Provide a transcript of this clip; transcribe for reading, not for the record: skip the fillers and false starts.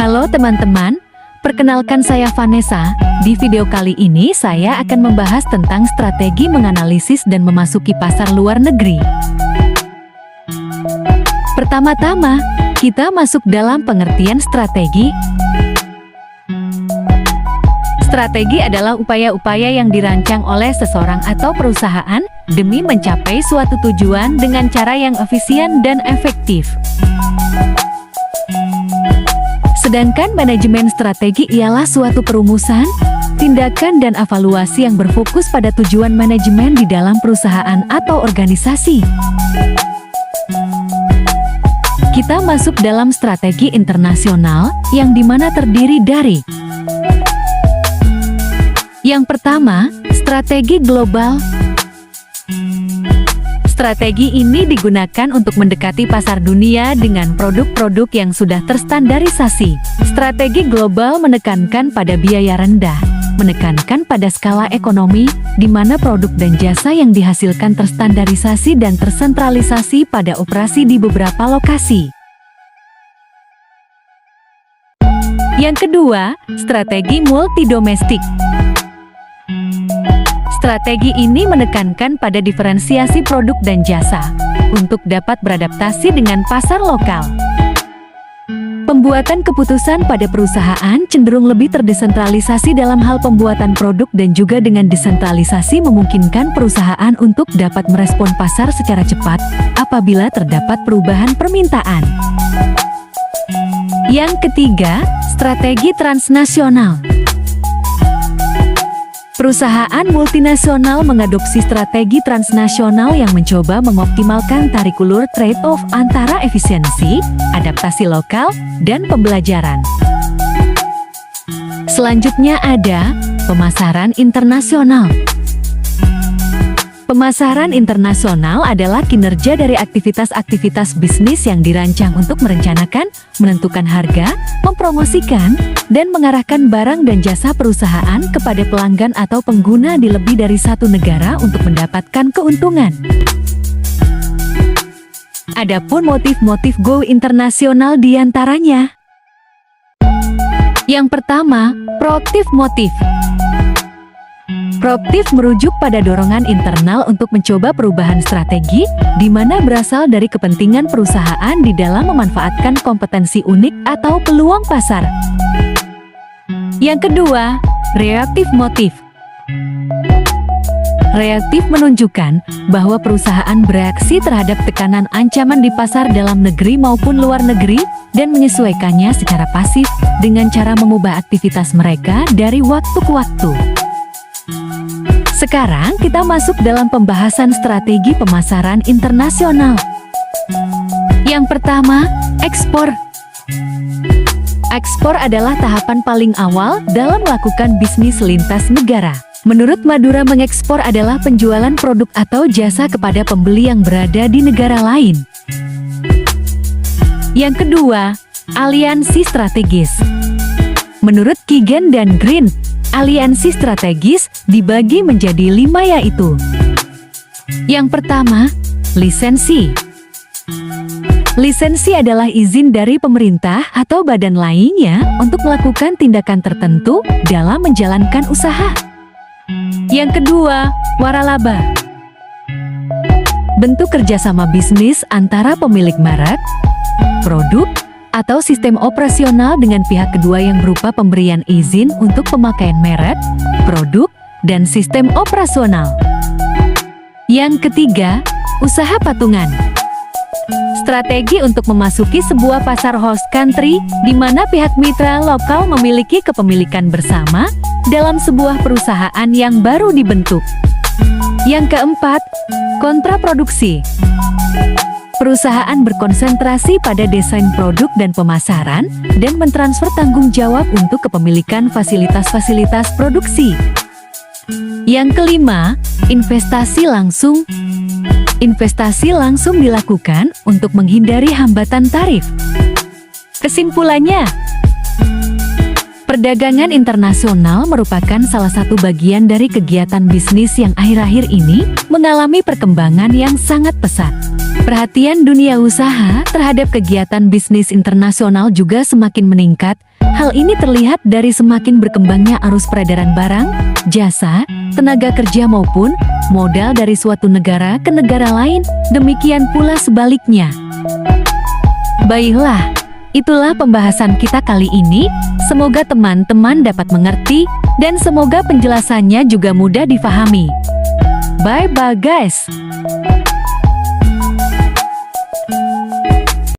Halo teman-teman, perkenalkan saya Vanessa. Di video kali ini saya akan membahas tentang strategi menganalisis dan memasuki pasar luar negeri. Pertama-tama, kita masuk dalam pengertian strategi. Strategi adalah upaya-upaya yang dirancang oleh seseorang atau perusahaan demi mencapai suatu tujuan dengan cara yang efisien dan efektif. Sedangkan manajemen strategi ialah suatu perumusan, tindakan dan evaluasi yang berfokus pada tujuan manajemen di dalam perusahaan atau organisasi. Kita masuk dalam strategi internasional, yang dimana terdiri dari yang pertama, strategi global. Strategi ini digunakan untuk mendekati pasar dunia dengan produk-produk yang sudah terstandarisasi. Strategi global menekankan pada biaya rendah, menekankan pada skala ekonomi, di mana produk dan jasa yang dihasilkan terstandarisasi dan tersentralisasi pada operasi di beberapa lokasi. Yang kedua, strategi multidomestik. Strategi ini menekankan pada diferensiasi produk dan jasa untuk dapat beradaptasi dengan pasar lokal. Pembuatan keputusan pada perusahaan cenderung lebih terdesentralisasi dalam hal pembuatan produk dan juga dengan desentralisasi memungkinkan perusahaan untuk dapat merespon pasar secara cepat apabila terdapat perubahan permintaan. Yang ketiga, strategi transnasional. Perusahaan multinasional mengadopsi strategi transnasional yang mencoba mengoptimalkan tarik ulur trade-off antara efisiensi, adaptasi lokal, dan pembelajaran. Selanjutnya ada pemasaran internasional. Pemasaran internasional adalah kinerja dari aktivitas-aktivitas bisnis yang dirancang untuk merencanakan, menentukan harga, mempromosikan, dan mengarahkan barang dan jasa perusahaan kepada pelanggan atau pengguna di lebih dari satu negara untuk mendapatkan keuntungan. Adapun motif-motif go internasional diantaranya. Yang pertama, proaktif motif. Proaktif merujuk pada dorongan internal untuk mencoba perubahan strategi, di mana berasal dari kepentingan perusahaan di dalam memanfaatkan kompetensi unik atau peluang pasar. Yang kedua, reaktif motif. Reaktif menunjukkan bahwa perusahaan bereaksi terhadap tekanan ancaman di pasar dalam negeri maupun luar negeri dan menyesuaikannya secara pasif dengan cara mengubah aktivitas mereka dari waktu ke waktu. Sekarang kita masuk dalam pembahasan strategi pemasaran internasional. Yang pertama, ekspor. Ekspor adalah tahapan paling awal dalam melakukan bisnis lintas negara. Menurut Madura, mengekspor adalah penjualan produk atau jasa kepada pembeli yang berada di negara lain. Yang kedua, aliansi strategis. Menurut Kigen dan Green, aliansi strategis dibagi menjadi 5 yaitu: yang pertama, lisensi. Lisensi adalah izin dari pemerintah atau badan lainnya untuk melakukan tindakan tertentu dalam menjalankan usaha. Yang kedua, waralaba. Bentuk kerjasama bisnis antara pemilik merek, produk, atau sistem operasional dengan pihak kedua yang berupa pemberian izin untuk pemakaian merek, produk, dan sistem operasional. Yang ketiga, usaha patungan. Strategi untuk memasuki sebuah pasar host country, di mana pihak mitra lokal memiliki kepemilikan bersama dalam sebuah perusahaan yang baru dibentuk. Yang keempat, kontraproduksi. Perusahaan berkonsentrasi pada desain produk dan pemasaran, dan mentransfer tanggung jawab untuk kepemilikan fasilitas-fasilitas produksi. Yang kelima, investasi langsung. Investasi langsung dilakukan untuk menghindari hambatan tarif. Kesimpulannya, Perdagangan internasional merupakan salah satu bagian dari kegiatan bisnis yang akhir-akhir ini mengalami perkembangan yang sangat pesat. Perhatian dunia usaha terhadap kegiatan bisnis internasional juga semakin meningkat. Hal ini terlihat dari semakin berkembangnya arus peredaran barang, jasa, tenaga kerja maupun modal dari suatu negara ke negara lain, demikian pula sebaliknya. Baiklah, itulah pembahasan kita kali ini. Semoga teman-teman dapat mengerti dan semoga penjelasannya juga mudah difahami. Bye-bye guys.